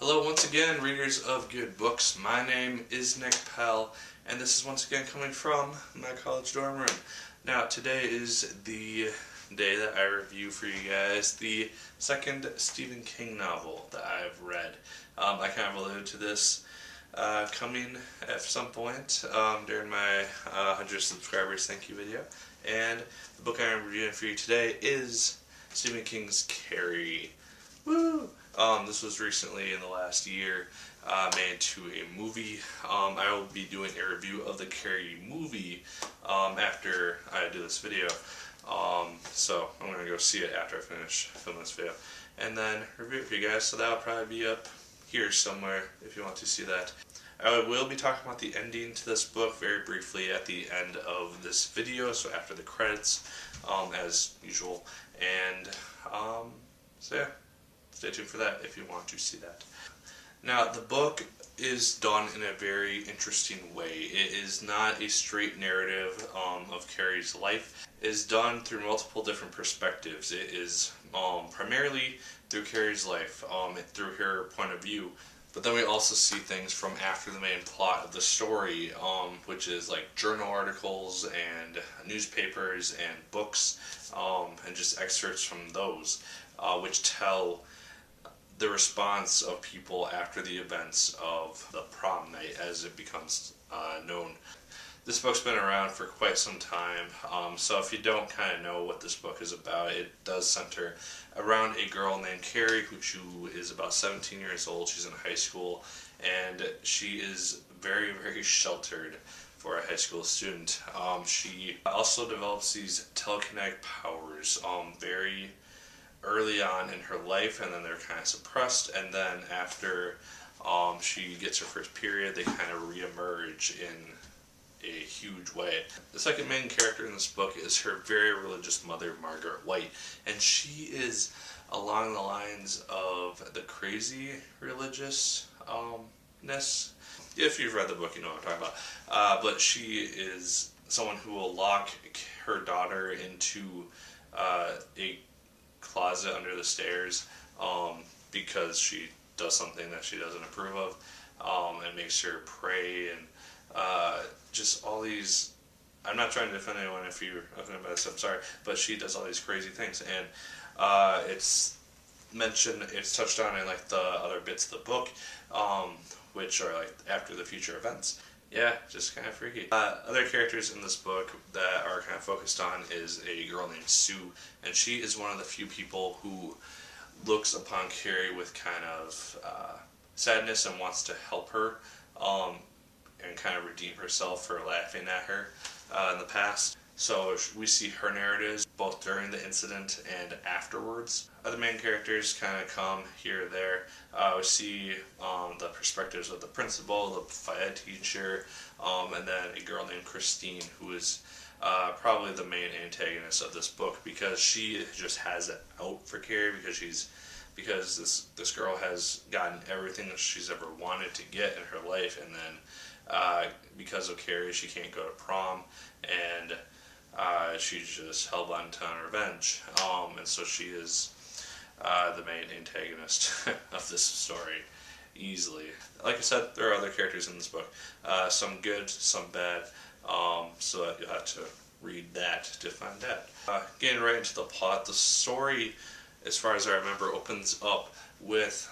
Hello once again, readers of good books. My name is Nick Pell, and this is once again coming from my college dorm room. Now, today is the day that I review for you guys the second Stephen King novel that I've read. I kind of alluded to this coming at some point during my 100 subscribers thank you video. And the book I'm reviewing for you today is Stephen King's Carrie. Woo! This was recently in the last year made into a movie. I will be doing a review of the Carrie movie after I do this video. So I'm going to go see it after I finish filming this video. And then review it for you guys, so that'll probably be up here somewhere if you want to see that. I will be talking about the ending to this book very briefly at the end of this video, so after the credits, as usual. And so yeah. Stay tuned for that if you want to see that. Now, the book is done in a very interesting way. It is not a straight narrative of Carrie's life. It is done through multiple different perspectives. It is primarily through Carrie's life, through her point of view. But then we also see things from after the main plot of the story, which is like journal articles and newspapers and books, and just excerpts from those, which tell the response of people after the events of the prom night, as it becomes known. This book's been around for quite some time, so if you don't kind of know what this book is about, it does center around a girl named Carrie, who is about 17 years old. She's in high school, and she is very, very sheltered for a high school student. She also develops these telekinetic powers very early on in her life, and then they're kind of suppressed, and then after she gets her first period, they kind of re-emerge in a huge way. The second main character in this book is her very religious mother, Margaret White, and she is along the lines of the crazy religiousness. If you've read the book, you know what I'm talking about. But she is someone who will lock her daughter into a closet under the stairs because she does something that she doesn't approve of, and makes her pray, and just all these. I'm not trying to defend anyone if you're offended by this, I'm sorry, but she does all these crazy things, and it's mentioned, it's touched on in like the other bits of the book, which are like after the future events. Yeah, just kind of freaky. Other characters in this book that are kind of focused on is a girl named Sue, and she is one of the few people who looks upon Carrie with kind of sadness and wants to help her and kind of redeem herself for laughing at her in the past. So we see her narratives both during the incident and afterwards. Other main characters kind of come here or there. We see the perspectives of the principal, the Phi teacher, and then a girl named Christine, who is probably the main antagonist of this book, because she just has it out for Carrie because this girl has gotten everything that she's ever wanted to get in her life, and then because of Carrie, she can't go to prom, and she's just hell-bent on revenge, and so she is the main antagonist of this story, easily. Like I said, there are other characters in this book, some good, some bad, so you'll have to read that to find out. Getting right into the plot, the story, as far as I remember, opens up with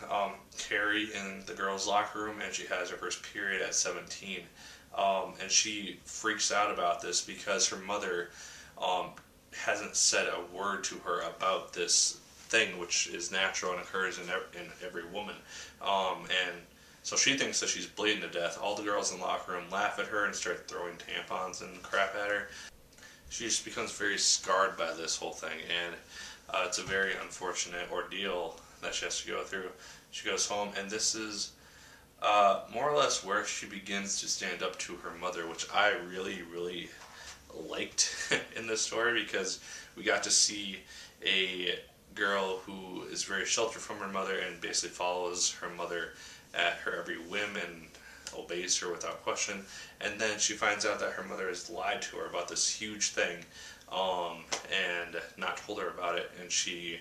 Carrie in the girls' locker room, and she has her first period at 17. And she freaks out about this because her mother hasn't said a word to her about this thing, which is natural and occurs in every woman. And so she thinks that she's bleeding to death. All the girls in the locker room laugh at her and start throwing tampons and crap at her. She just becomes very scarred by this whole thing, and it's a very unfortunate ordeal that she has to go through. She goes home, and this is more or less where she begins to stand up to her mother, which I really, really liked in this story, because we got to see a girl who is very sheltered from her mother and basically follows her mother at her every whim and obeys her without question. And then she finds out that her mother has lied to her about this huge thing and not told her about it, and she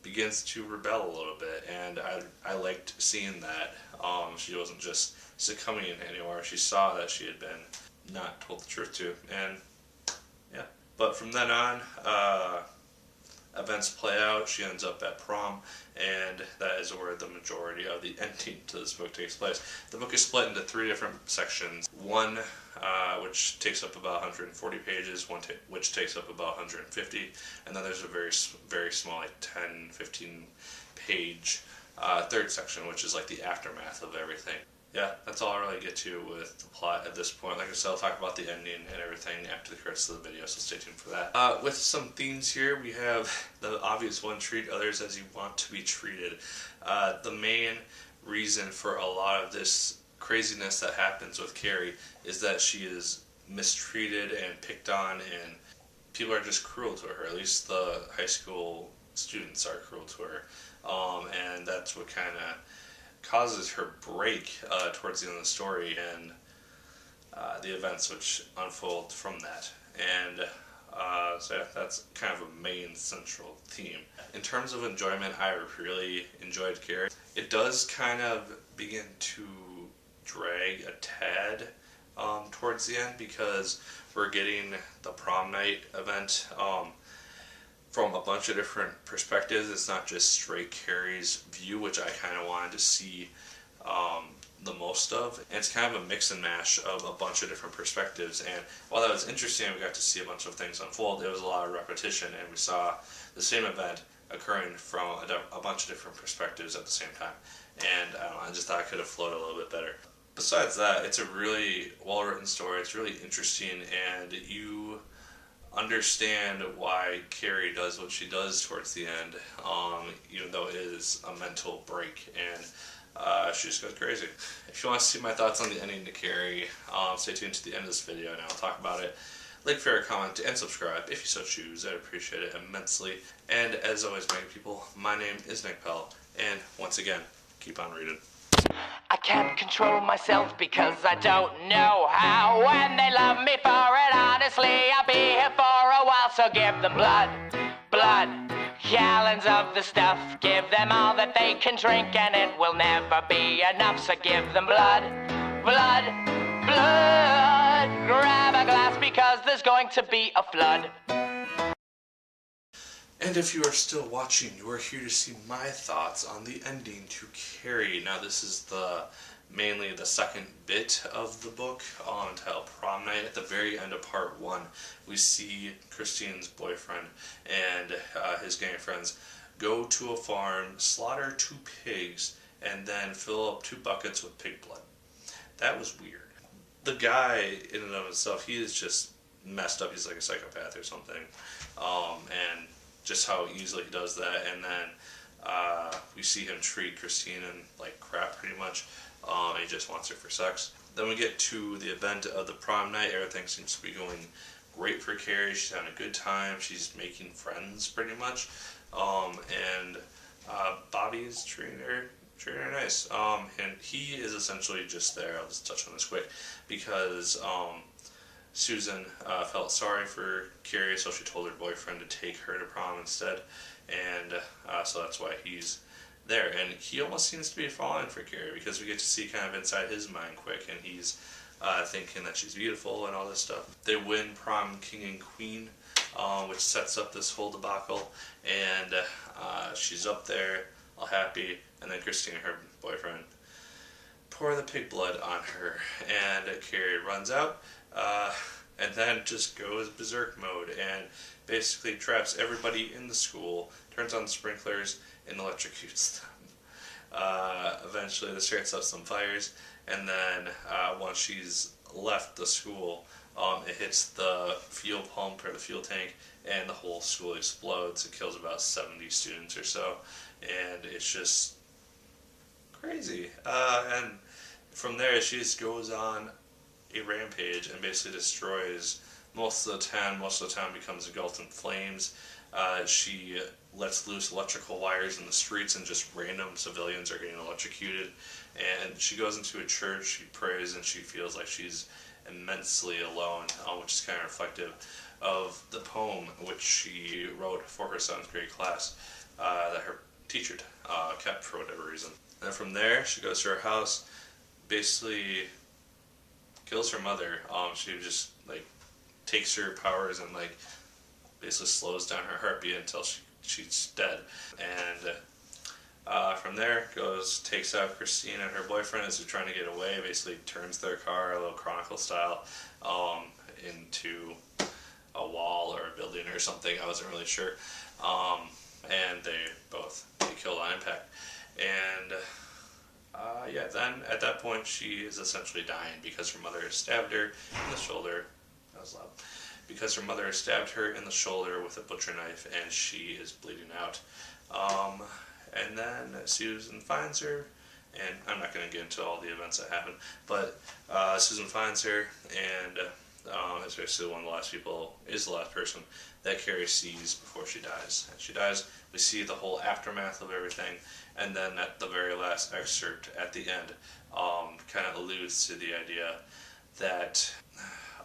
begins to rebel a little bit, and I liked seeing that. She wasn't just succumbing anymore. She saw that she had been not told the truth to, and yeah. But from then on, events play out. She ends up at prom, and that is where the majority of the ending to this book takes place. The book is split into 3 different sections. One, which takes up about 140 pages, one which takes up about 150, and then there's a very small, like 10, 15 page third section, which is like the aftermath of everything. Yeah, that's all I really get to with the plot at this point. Like I said, I'll talk about the ending and everything after the credits of the video, so stay tuned for that. With some themes here, we have the obvious one: treat others as you want to be treated. The main reason for a lot of this craziness that happens with Carrie is that she is mistreated and picked on, and people are just cruel to her. At least the high school students are cruel to her, and that's what kind of causes her break towards the end of the story, and the events which unfold from that. And so yeah, that's kind of a main central theme. In terms of enjoyment, I really enjoyed Carrie. It does kind of begin to drag a tad towards the end, because we're getting the prom night event from a bunch of different perspectives. It's not just straight Carrie's view, which I kind of wanted to see the most of. And it's kind of a mix and mash of a bunch of different perspectives. And while that was interesting, we got to see a bunch of things unfold. It was a lot of repetition, and we saw the same event occurring from a bunch of different perspectives at the same time. And I just thought I could have flowed a little bit better. Besides that, it's a really well-written story. It's really interesting, and you understand why Carrie does what she does towards the end, even though it is a mental break, and she just goes crazy. If you want to see my thoughts on the ending to Carrie, stay tuned to the end of this video, and I'll talk about it. Like, favorite, comment, and subscribe if you so choose. I'd appreciate it immensely. And as always, my people, my name is Nick Pell, and once again, keep on reading. I can't control myself because I don't know how. When they love me for it, honestly, I'll be here for a while. So give them blood, gallons of the stuff. Give them all that they can drink, and it will never be enough. So give them blood. Grab a glass because there's going to be a flood. And if you are still watching, you are here to see my thoughts on the ending to Carrie. Now, this is mainly the second bit of the book, entitled Prom Night. At the very end of part 1, we see Christine's boyfriend and his gang of friends go to a farm, slaughter 2 pigs, and then fill up 2 buckets with pig blood. That was weird. The guy, in and of himself, he is just messed up. He's like a psychopath or something. And just how easily he does that, and then we see him treat Christine like crap, pretty much. He just wants her for sex. Then we get to the event of the prom night. Everything seems to be going great for Carrie. She's having a good time. She's making friends, pretty much. And Bobby is treating her nice. And he is essentially just there. I'll just touch on this quick, because Susan felt sorry for Carrie, so she told her boyfriend to take her to prom instead, and so that's why he's there. And he almost seems to be falling for Carrie, because we get to see kind of inside his mind quick, and he's thinking that she's beautiful and all this stuff. They win prom king and queen, which sets up this whole debacle, and she's up there all happy, and then Christine, her boyfriend, pour the pig blood on her, and Carrie runs out. And then just goes berserk mode and basically traps everybody in the school, turns on the sprinklers, and electrocutes them. Eventually this starts up some fires, and then once she's left the school, it hits the fuel pump or the fuel tank, and the whole school explodes. It kills about 70 students or so, and it's just crazy. And from there, she just goes on a rampage and basically destroys most of the town. Most of the town becomes engulfed in flames. She lets loose electrical wires in the streets, and just random civilians are getting electrocuted. And she goes into a church, she prays, and she feels like she's immensely alone, which is kind of reflective of the poem which she wrote for her 7th grade class that her teacher kept for whatever reason. And from there, she goes to her house, basically kills her mother. She just like takes her powers and like basically slows down her heartbeat until she's dead. And from there, takes out Christine and her boyfriend as they're trying to get away. Basically, turns their car, a little Chronicle style, into a wall or a building or something. I wasn't really sure. And they get killed on impact. And then at that point, she is essentially dying because her mother stabbed her in the shoulder. That was loud. Because her mother stabbed her in the shoulder with a butcher knife, and she is bleeding out. And then Susan finds her, and I'm not going to get into all the events that happen, but Susan finds her, and is basically one of the last people, is the last person that Carrie sees before she dies. And she dies, we see the whole aftermath of everything, and then at the very last excerpt at the end, kind of alludes to the idea that,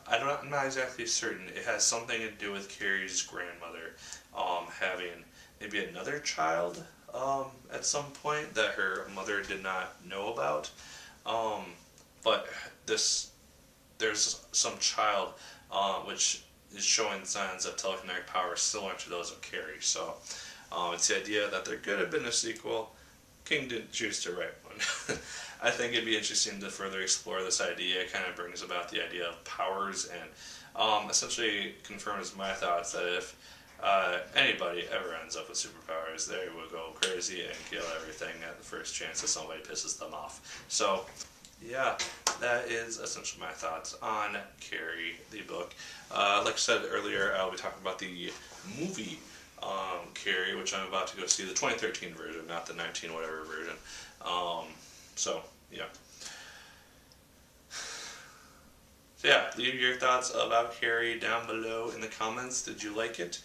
I'm not exactly certain, it has something to do with Carrie's grandmother having maybe another child at some point that her mother did not know about. But there's some child which is showing signs of telekinetic power similar to those of Carrie. So it's the idea that there could have been a sequel. King didn't choose to write one. I think it'd be interesting to further explore this idea. It kind of brings about the idea of powers and essentially confirms my thoughts that if anybody ever ends up with superpowers, they will go crazy and kill everything at the first chance that somebody pisses them off. So, yeah, that is essentially my thoughts on Carrie, the book. Like I said earlier, I'll be talking about the movie Carrie, which I'm about to go see, the 2013 version, not the 19 whatever version. So, yeah. So yeah, leave your thoughts about Carrie down below in the comments. Did you like it?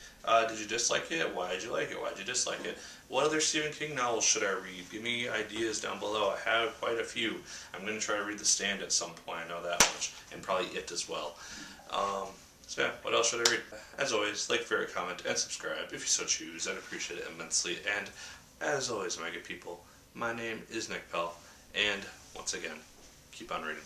Did you dislike it? Why did you like it? Why did you dislike it? What other Stephen King novels should I read? Give me ideas down below. I have quite a few. I'm going to try to read The Stand at some point, I know that much. And probably It as well. So yeah, what else should I read? As always, like, favorite, comment, and subscribe if you so choose. I'd appreciate it immensely. And as always, my good people, my name is Nick Pell. And once again, keep on reading.